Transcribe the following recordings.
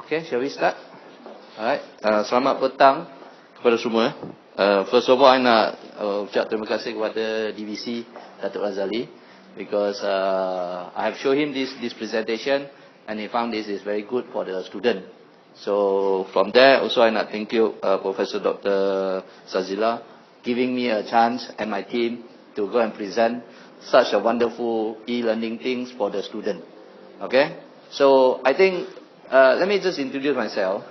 Okay, shall we start? Alright, selamat petang kepada semua. First of all, I nak ucap terima kasih kepada DVC Datuk Razali because I have shown him this presentation and he found this is very good for the student. So from there, also I nak thank you Professor Dr. Sazila giving me a chance and my team to go and present such a wonderful e-learning things for the student. Okay, so I think let me just introduce myself.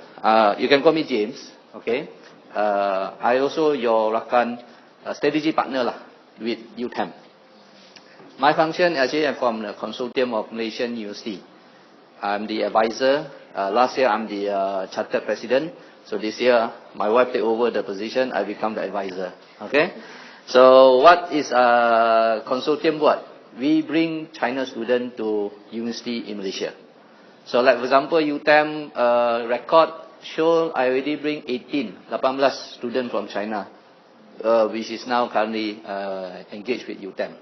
You can call me James. Okay, I also your rakan strategy partner lah with UTM. My function actually I'm from the Consortium of Malaysian University. I'm the advisor. Last year I'm the chartered president. So this year my wife take over the position. I become the advisor. Okay. So what is consortium buat? We bring China student to university in Malaysia. So like for example UTM record show I already bring 18 students from China, which is now currently engaged with UTM.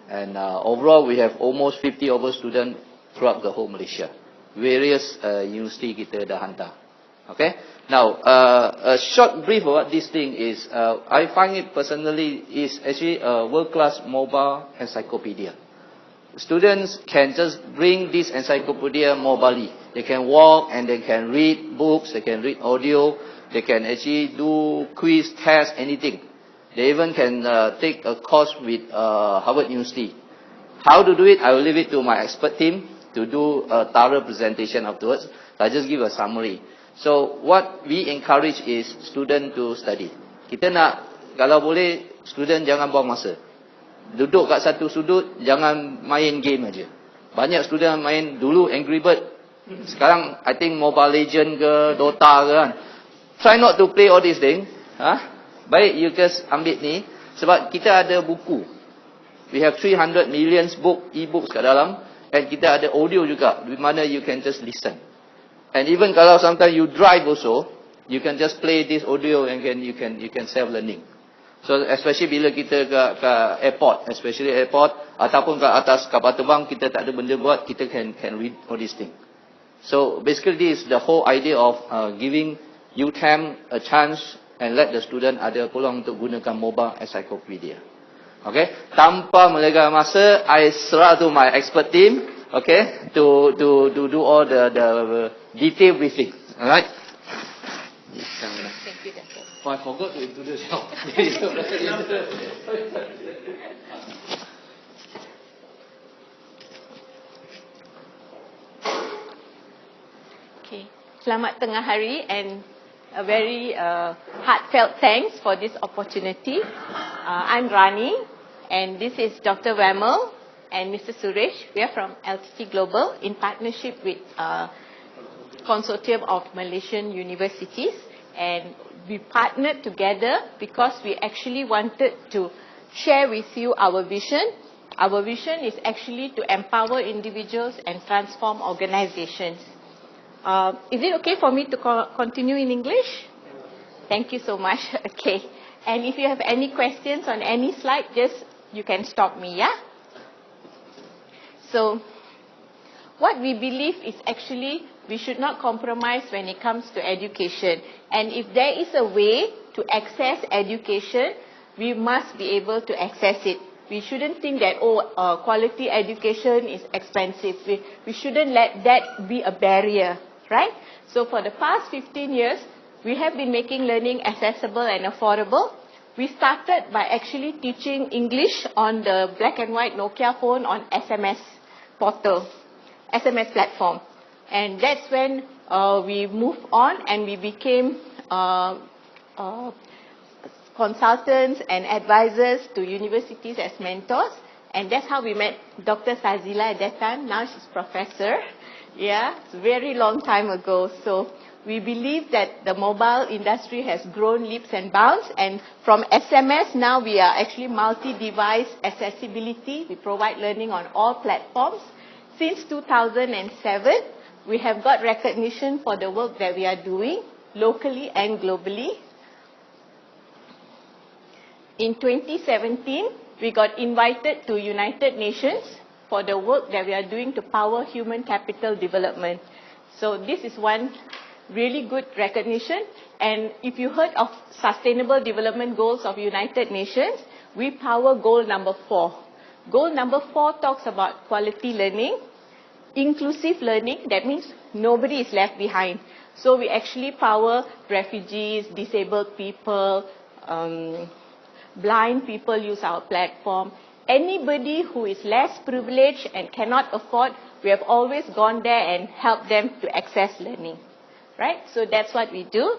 And overall we have almost 50 over students throughout the whole Malaysia. Various university kita dah hantar. Okay. Now a short brief about this thing is I find it personally is actually a world-class mobile encyclopedia. Students can just bring this encyclopedia mobily. They can walk and they can read books, they can read audio, they can actually do quiz, test, anything. They even can take a course with Harvard University. How to do it, I will leave it to my expert team to do a thorough presentation afterwards. I just give a summary. So what we encourage is student to study. Kita nak, kalau boleh, student jangan buang masa. Duduk kat satu sudut, jangan main game aja. Banyak student main dulu Angry Bird. Sekarang I think Mobile Legend ke, Dota ke kan. Try not to play all these things. Baik, you just ambil ni. Sebab kita ada buku. We have 300 million e-books kat dalam. And kita ada audio juga, di mana you can just listen. And even kalau sometimes you drive also, you can just play this audio and you can self-learning. So especially bila kita ke airport, especially airport, ataupun ke atas kapal terbang, kita tak ada benda buat, kita can read all these things. So basically this is the whole idea of giving UTM a chance and let the student ada peluang untuk gunakan mobile encyclopedia. Okay, tanpa melega masa, I serah to my expert team, okay, to do all the detailed briefing. Alright. Thank you, Doctor. Oh, I forgot to introduce you. Okay, selamat tengah hari and a very heartfelt thanks for this opportunity. I'm Rani and this is Dr. Wemmel and Mr. Suresh. We are from LTT Global in partnership with Consortium of Malaysian Universities, and we partnered together because we actually wanted to share with you our vision. Our vision is actually to empower individuals and transform organizations. Is it okay for me to continue in English? Thank you so much. Okay. And if you have any questions on any slide, just you can stop me, yeah? So, what we believe is actually we should not compromise when it comes to education. And if there is a way to access education, we must be able to access it. We shouldn't think that, quality education is expensive. We shouldn't let that be a barrier, right? So for the past 15 years, we have been making learning accessible and affordable. We started by actually teaching English on the black and white Nokia phone on SMS portal, SMS platform. And that's when we moved on and we became consultants and advisors to universities as mentors. And that's how we met Dr. Sazila at that time. Now she's professor. Yeah, it's a very long time ago. So we believe that the mobile industry has grown leaps and bounds, and from SMS now we are actually multi-device accessibility. We provide learning on all platforms. Since 2007, we have got recognition for the work that we are doing locally and globally. In 2017, we got invited to United Nations for the work that we are doing to power human capital development. So this is one really good recognition. And if you heard of Sustainable Development Goals of United Nations, we power goal number 4. Goal number 4 talks about quality learning, inclusive learning. That means nobody is left behind. So we actually power refugees, disabled people, blind people use our platform. Anybody who is less privileged and cannot afford, we have always gone there and helped them to access learning. Right? So that's what we do.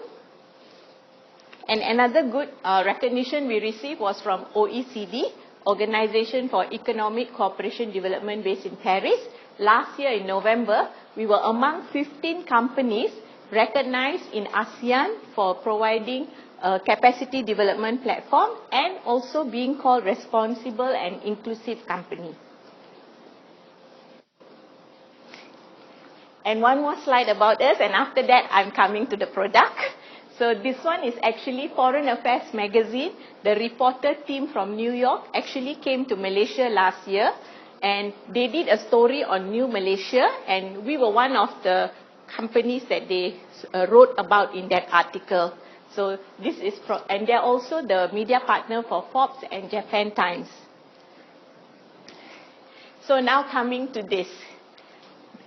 And another good recognition we received was from OECD, Organization for Economic Cooperation Development based in Paris. Last year in November, we were among 15 companies recognized in ASEAN for providing a capacity development platform and also being called responsible and inclusive company. And one more slide about us, and after that I'm coming to the product. So this one is actually Foreign Affairs magazine. The reporter team from New York actually came to Malaysia last year, and they did a story on New Malaysia, and we were one of the companies that they wrote about in that article. So this is, and they're also the media partner for Forbes and Japan Times. So now coming to this.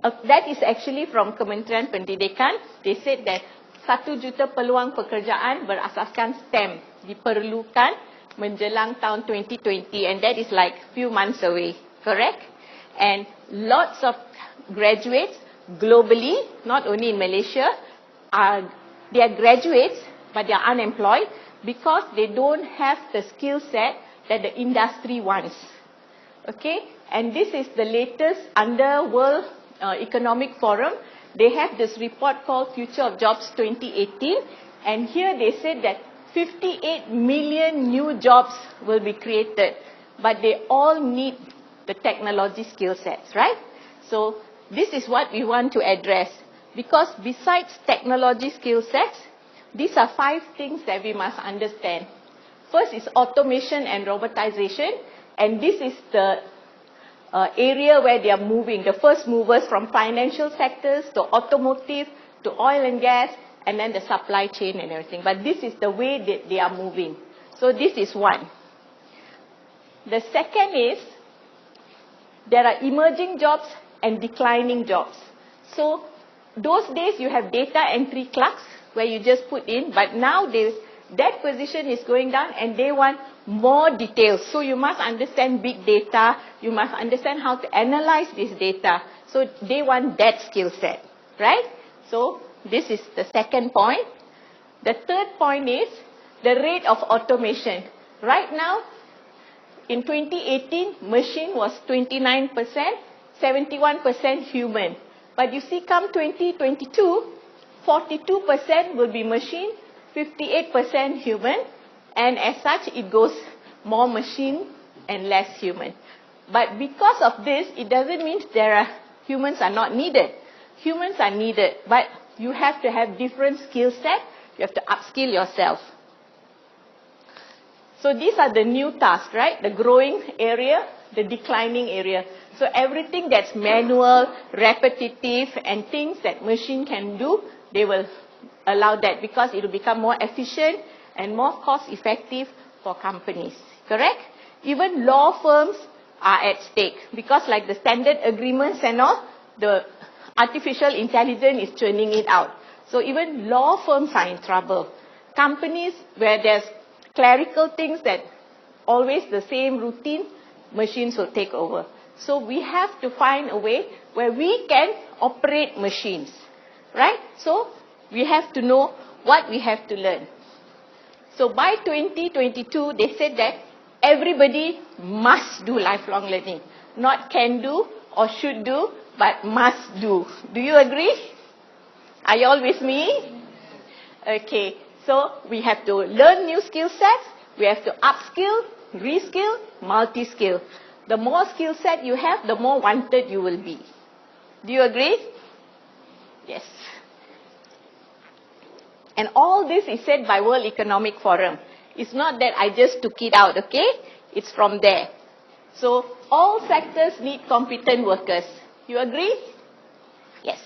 That is actually from Kementerian Pendidikan. They said that 1 juta peluang pekerjaan berasaskan STEM diperlukan menjelang tahun 2020, and that is like few months away, correct? And lots of graduates globally, not only in Malaysia, they are graduates but they are unemployed because they don't have the skill set that the industry wants. Okay? And this is the latest under World Economic Forum. They have this report called Future of Jobs 2018, and here they said that 58 million new jobs will be created, but they all need the technology skill sets, right? So this is what we want to address, because besides technology skill sets, these are 5 things that we must understand. First is automation and robotization, and this is the area where they are moving, the first movers from financial sectors to automotive to oil and gas, and then the supply chain and everything. But this is the way that they are moving. So this is one. The second is there are emerging jobs and declining jobs. So those days you have data entry clerks where you just put in, but nowadays that position is going down and they want more details. So you must understand big data. You must understand how to analyze this data. So they want that skill set, right? So this is the second point. The third point is the rate of automation. Right now, in 2018, machine was 29%, 71% human. But you see, come 2022, 42% will be machine, 58% human, and as such, it goes more machine and less human. But because of this, it doesn't mean humans are not needed. Humans are needed, but you have to have different skill set. You have to upskill yourself. So these are the new tasks, right? The growing area, the declining area. So everything that's manual, repetitive, and things that machine can do, they will allow that because it will become more efficient and more cost-effective for companies, correct? Even law firms are at stake because like the standard agreements and all, the artificial intelligence is churning it out. So even law firms are in trouble. Companies where there's clerical things that always the same routine, machines will take over. So we have to find a way where we can operate machines, right? So we have to know what we have to learn. So by 2022, they said that everybody must do lifelong learning. Not can do or should do, but must do. Do you agree? Are you all with me? Okay, so we have to learn new skill sets. We have to upskill, reskill, multi-skill. The more skill set you have, the more wanted you will be. Do you agree? Yes. And all this is said by World Economic Forum. It's not that I just took it out, okay? It's from there. So all sectors need competent workers. You agree? Yes.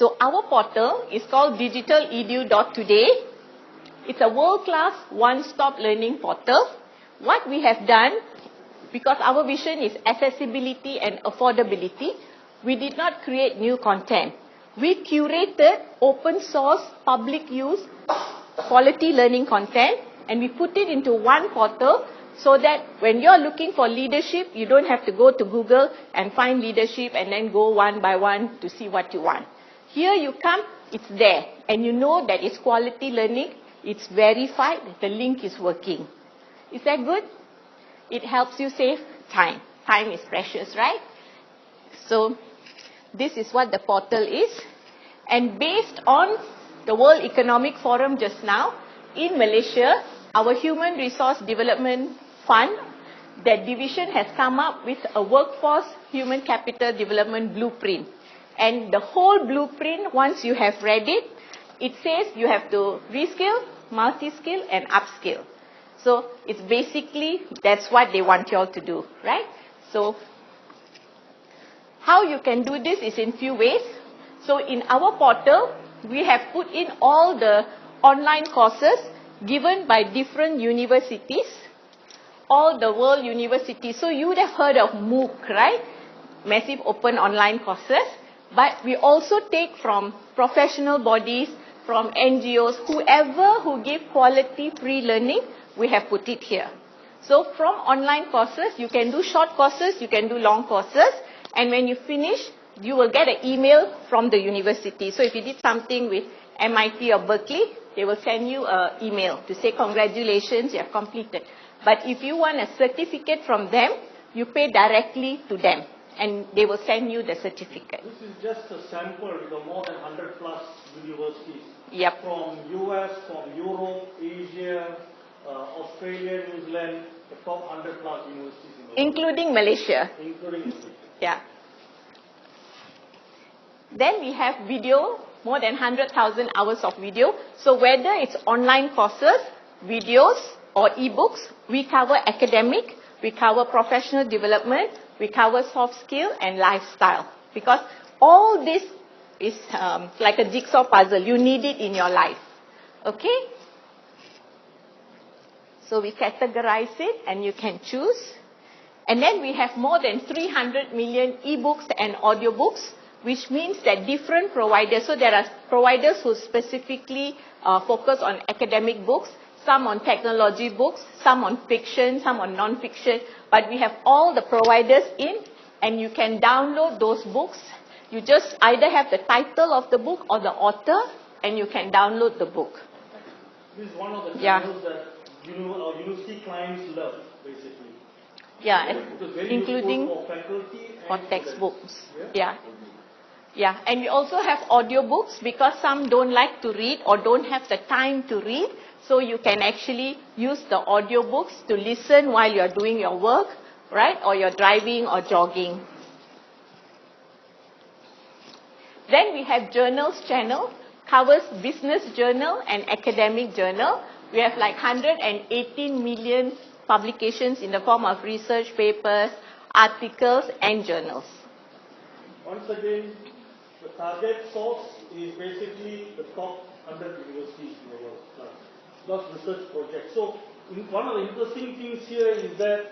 So our portal is called digitaledu.today. It's a world-class one-stop learning portal. What we have done, because our vision is accessibility and affordability, we did not create new content. We curated open source, public use, quality learning content, and we put it into one portal so that when you're looking for leadership, you don't have to go to Google and find leadership and then go one by one to see what you want. Here you come, it's there, and you know that it's quality learning, it's verified, the link is working. Is that good? It helps you save time. Time is precious, right? So this is what the portal is. And based on the World Economic Forum just now, in Malaysia, our Human Resource Development Fund, that division has come up with a workforce human capital development blueprint. And the whole blueprint, once you have read it, it says you have to reskill, multi-skill, and upskill. So it's basically, that's what they want you all to do, right? So how you can do this is in few ways. So in our portal, we have put in all the online courses given by different universities, all the world universities. So you would have heard of MOOC, right? Massive Open Online Courses. But we also take from professional bodies, from NGOs, whoever who give quality free learning, we have put it here. So from online courses, you can do short courses, you can do long courses, and when you finish, you will get an email from the university. So if you did something with MIT or Berkeley, they will send you an email to say congratulations, you have completed. But if you want a certificate from them, you pay directly to them, and they will send you the certificate. This is just a sample with the more than 100 plus universities. Yep. From US, from Europe, Asia, Australia, New Zealand, the top 100 plus universities in the world. Including Malaysia. Including Malaysia. Yeah. Then we have video, more than 100,000 hours of video. So whether it's online courses, videos, or ebooks, we cover academic, we cover professional development, we cover soft skill and lifestyle. Because all this is like a jigsaw puzzle. You need it in your life. Okay? So we categorize it and you can choose. And then we have more than 300 million ebooks and audiobooks, which means that different providers, so there are providers who specifically focus on academic books, some on technology books, some on fiction, some on non-fiction, but we have all the providers in, and you can download those books. You just either have the title of the book or the author, and you can download the book. This is one of the channels that university clients love, basically. Yeah, very including for faculty for and textbooks. students. Yeah. Yeah, and we also have audiobooks because some don't like to read or don't have the time to read. So you can actually use the audiobooks to listen while you're doing your work, right? Or you're driving or jogging. Then we have journals channel, covers business journal and academic journal. We have like 118 million publications in the form of research papers, articles, and journals. Once again, the target source is basically the top 100 universities in the world, plus research projects. So one of the interesting things here is that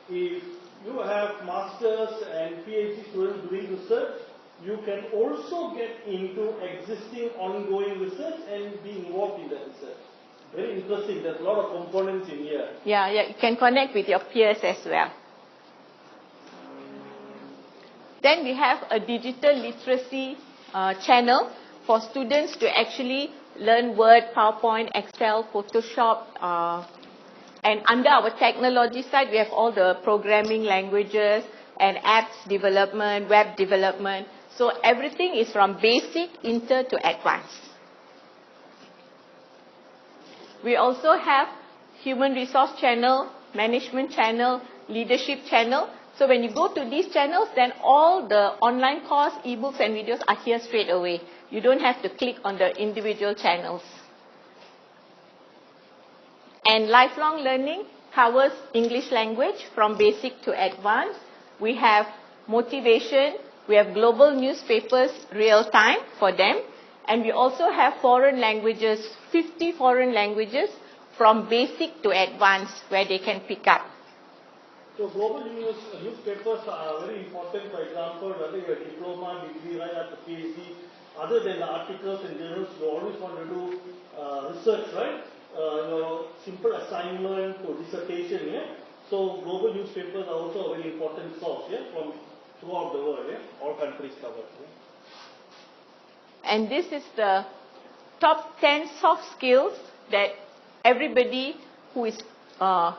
if you have masters and PhD students doing research, you can also get into existing ongoing research and be involved in that research. Very interesting. There's a lot of components in here. Yeah, you can connect with your peers as well. Then we have a digital literacy channel for students to actually learn Word, PowerPoint, Excel, Photoshop. And under our technology side, we have all the programming languages and apps development, web development. So everything is from basic, inter to advanced. We also have human resource channel, management channel, leadership channel. So when you go to these channels, then all the online course, ebooks and videos are here straight away. You don't have to click on the individual channels. And lifelong learning covers English language from basic to advanced. We have motivation, We have global newspapers real time for them. And we also have foreign languages, 50 foreign languages from basic to advanced where they can pick up. So global newspapers are very important. For example, whether you have diploma, degree, right up to PhD, other than the articles and journals, you always want to do research, right? Your simple assignment to dissertation, yeah? So global newspapers are also a very important source, yeah, from throughout the world, yeah? All countries covered. Yeah? And this is the top 10 soft skills that everybody who is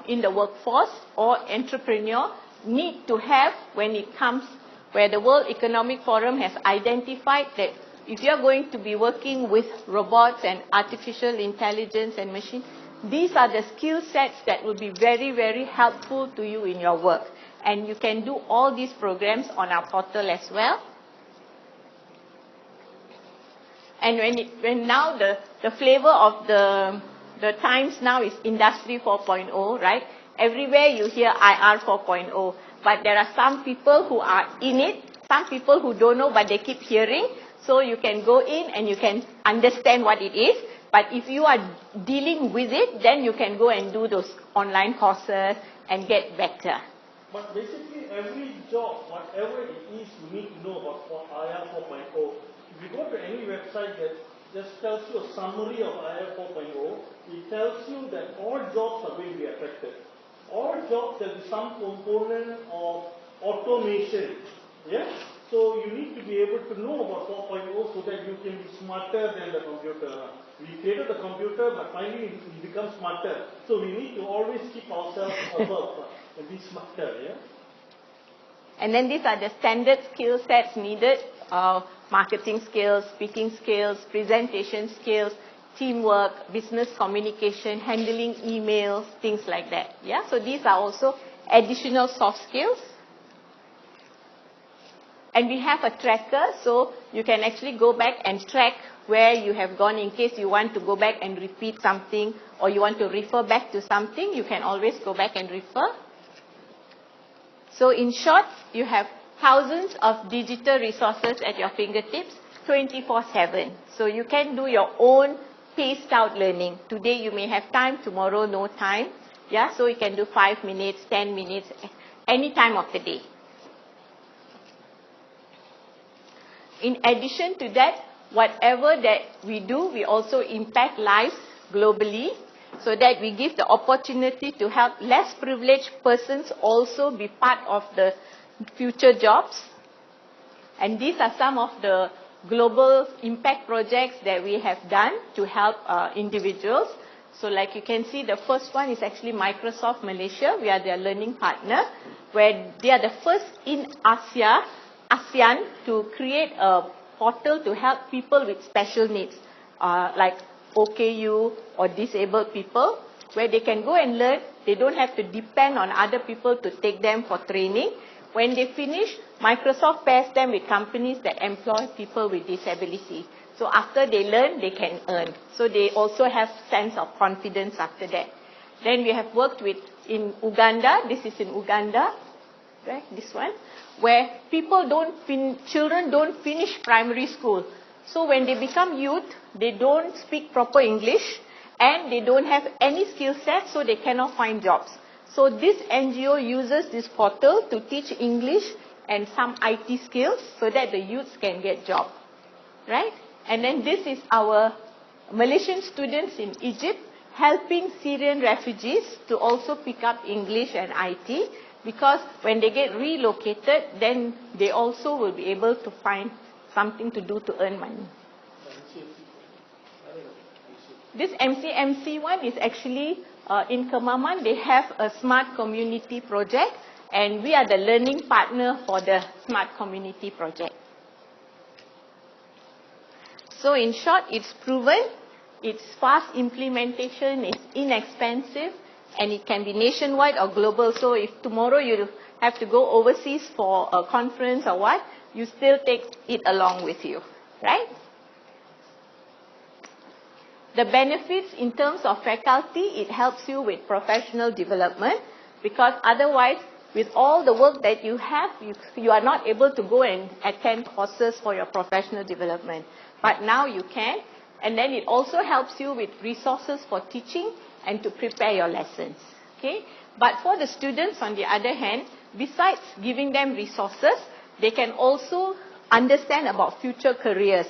in the workforce or entrepreneur need to have when it comes where the World Economic Forum has identified that if you are going to be working with robots and artificial intelligence and machine, these are the skill sets that will be very, very helpful to you in your work. And you can do all these programs on our portal as well. And when now the flavor of the times now is Industry 4.0, right? Everywhere you hear IR 4.0. But there are some people who are in it, some people who don't know, but they keep hearing. So you can go in and you can understand what it is. But if you are dealing with it, then you can go and do those online courses and get better. But basically every job, whatever it is, you need to know about IR 4.0. If you go to any website that just tells you a summary of IR 4.0, it tells you that all jobs are going to be affected. All jobs, there is some component of automation. Yeah? So you need to be able to know about 4.0 so that you can be smarter than the computer. We created the computer, but finally we become smarter. So we need to always keep ourselves above and be smarter. Yeah? And then these are the standard skill sets needed. Marketing skills, speaking skills, presentation skills, teamwork, business communication, handling emails, things like that. Yeah, so these are also additional soft skills. And we have a tracker, so you can actually go back and track where you have gone in case you want to go back and repeat something or you want to refer back to something, you can always go back and refer. So in short, you have thousands of digital resources at your fingertips 24/7. So you can do your own paced out learning. Today you may have time, tomorrow no time. Yeah, so you can do 5 minutes, 10 minutes, any time of the day. In addition to that, whatever that we do, we also impact lives globally so that we give the opportunity to help less privileged persons also be part of the future jobs. And these are some of the global impact projects that we have done to help individuals. So like you can see, the first one is actually Microsoft Malaysia. We are their learning partner, where they are the first in ASEAN to create a portal to help people with special needs, like OKU or disabled people, where they can go and learn. They don't have to depend on other people to take them for training. When they finish, Microsoft pairs them with companies that employ people with disability. So after they learn, they can earn. So they also have sense of confidence after that. Then we have worked with in Uganda. This is in Uganda, right? This one, where children don't finish primary school. So when they become youth, they don't speak proper English and they don't have any skill set, so they cannot find jobs. So this NGO uses this portal to teach English and some IT skills so that the youths can get jobs, right? And then this is our Malaysian students in Egypt helping Syrian refugees to also pick up English and IT, because when they get relocated, then they also will be able to find something to do to earn money. This MCMC one is actually in Kemaman. They have a smart community project, and we are the learning partner for the smart community project. So in short, it's proven, it's fast implementation, it's inexpensive, and it can be nationwide or global. So if tomorrow you have to go overseas for a conference or what, you still take it along with you, right? The benefits in terms of faculty, it helps you with professional development, because otherwise with all the work that you have, you are not able to go and attend courses for your professional development. But now you can, and then it also helps you with resources for teaching and to prepare your lessons. Okay? But for the students, on the other hand, besides giving them resources, they can also understand about future careers,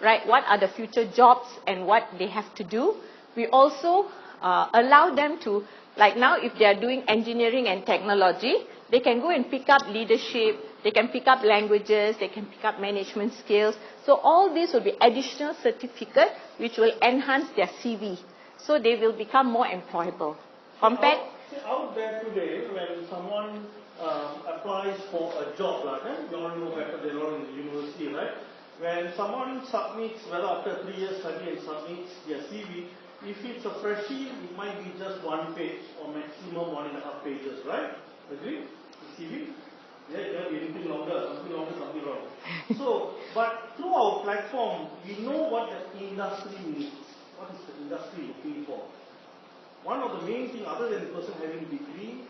right? What are the future jobs and what they have to do. We also allow them to, like now if they are doing engineering and technology, they can go and pick up leadership, they can pick up languages, they can pick up management skills. So all this will be additional certificate which will enhance their CV. So they will become more employable. Compared out there today, when someone applies for a job, like you all know better, they're not in the university, right? When someone submits, whether after 3 years study and submits their CV, if it's a freshie, it might be just 1 page or maximum 1.5 pages, right? Agree? The CV? Yeah, it can be anything longer, something wrong. So, but through our platform, we know what the industry needs. What is the industry looking for? One of the main things, other than the person having a degree,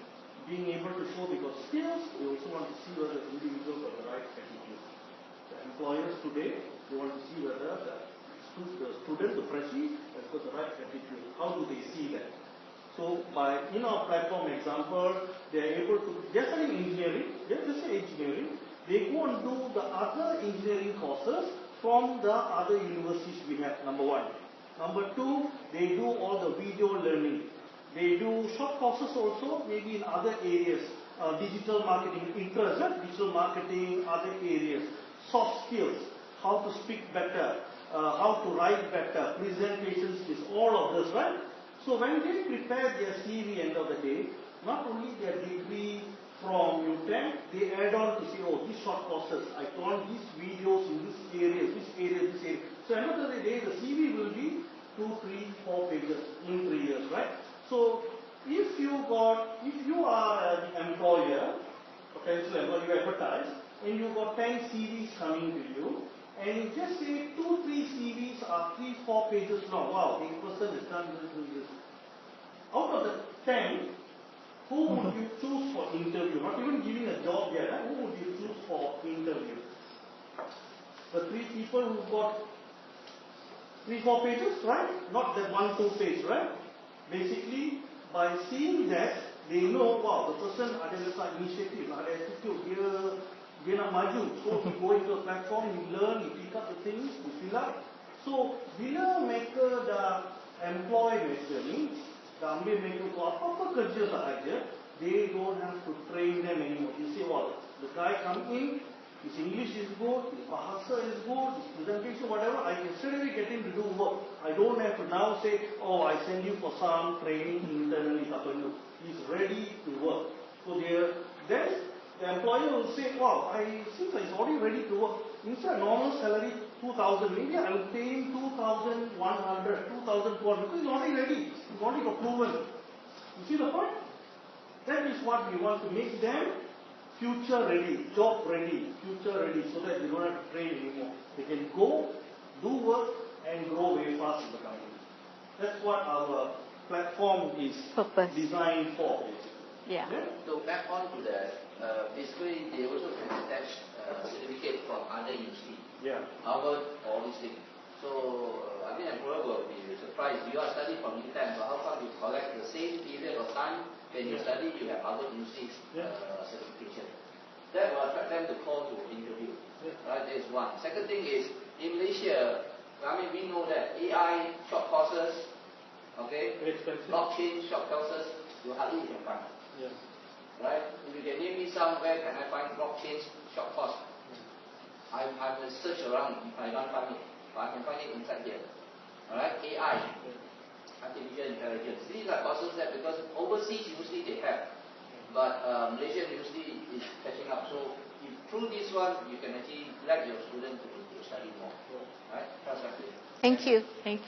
being able to show they got skills, we also want to see whether the individual got the right attitude. The employers today, they want to see whether the student, the freshie, has got the right attitude. How do they see that? So, in our platform example, they are able to, they're studying engineering, they go and do the other engineering courses from the other universities we have, number one. Number two, they do all the video learning. They do short courses also, maybe in other areas, digital marketing, interest, digital marketing, other areas, soft skills, how to speak better, how to write better, presentations, is all of this, right? So when they prepare their CV end of the day, not only their degree from UTM, they add on to say, oh, these short courses, I taught these videos in this area, this area, this area. So end of the day, the CV will be 2, 3, 4 pages in 3 years, right? So if you are an employer, potential employer, you advertise, and you got 10 CVs coming to you, and just say 2, 3 CVs are 3, 4 pages long. Wow, the person has done this. Out of the 10, who would you choose for interview? Not even giving a job yet. Who would you choose for interview? The 3 people who got 3, 4 pages, right? Not that 1, 2 page, right? Basically, by seeing that, they know, wow, the person ada letak initiative, ada attitude, dia nak maju. So he go into a platform, he learn, he pick up the things, he fill up. So bila mereka dah employ mereka ni, dah ambil mereka untuk apa-apa kerja sahaja, they don't have to train them anymore. You say, well, the guy come in, his English is good, his bahasa is good, his presentation, whatever, I can straight away get him to do work. I don't have to now say, oh, I send you for some training internally. He's ready to work. So then the employer will say, wow, since he's already ready to work, instead of normal salary 2,000, maybe I will pay him 2,100, 2,200, because he's already ready. He's already got proven. You see the point? That is what we want to make them future ready, job ready, future ready, so that they don't have to train anymore. They can go, do work, and grow very fast in the company. That's what our platform is designed for. Yeah. So back on to that, basically they also can attach certificate from other universities. Yeah. Harvard, all these things. So I think employer will be surprised. You are studying from UTM, but how come you collect the same period of time when you study, you have Harvard University's certification. That will attract them to call to interview. Right, that is one. Second thing is, in Malaysia, I mean, we know that AI short courses, okay, blockchain short courses, you hardly can find. Yeah. Right? If you can name me some, where can I find blockchain short course? I will search around if I don't find it. But I can find it inside here. Alright, AI. Artificial intelligence. These are courses that because overseas university they have, but Malaysian university is catching up. So if through this one you can actually drag your student to study more. Right? Thank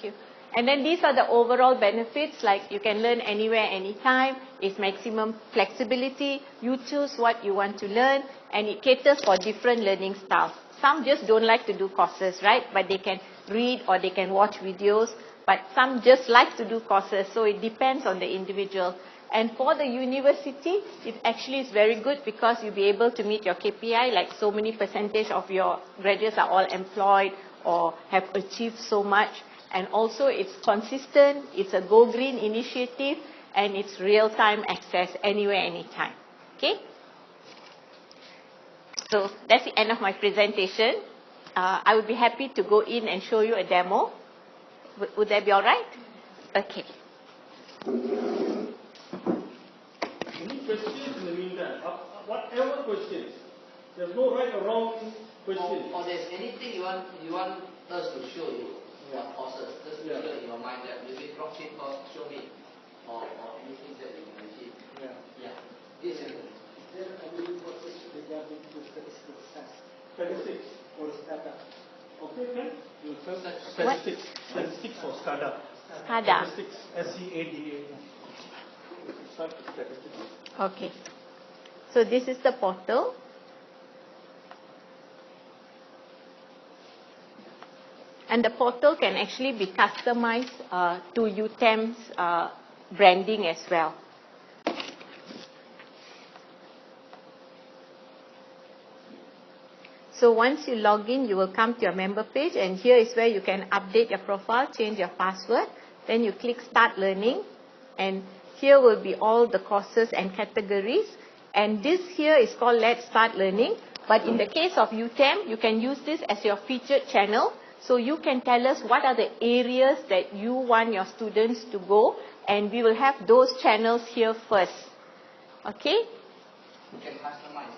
you. And then these are the overall benefits, like you can learn anywhere, anytime. It's maximum flexibility. You choose what you want to learn, and it caters for different learning styles. Some just don't like to do courses, right? But they can read or they can watch videos. But some just like to do courses, so it depends on the individual. And for the university, it actually is very good because you'll be able to meet your KPI, like so many percentage of your graduates are all employed or have achieved so much. And also it's consistent, it's a Go Green initiative, and it's real-time access anywhere, anytime. Okay? So that's the end of my presentation. I would be happy to go in and show you a demo. Would that be all right? Okay. Any questions in the meantime? Whatever questions. There's no right or wrong question. Or there's anything you want us to show you, what courses, just put it in your mind that maybe dropship course, show me, or anything that you can achieve. Yeah. This is it. There are any courses regarding to statistics science Statistics. or startup. Okay, then you search statistics. Statistics for SCADA. SCADA. Statistics, SCADA. Start with statistics. Okay. So this is the portal. And the portal can actually be customized to UTEM's branding as well. So once you log in, you will come to your member page, and here is where you can update your profile, change your password. Then you click Start Learning, and here will be all the courses and categories. And this here is called Let's Start Learning. But in the case of UTEM, you can use this as your featured channel. So you can tell us what are the areas that you want your students to go, and we will have those channels here first. Okay? You can customize.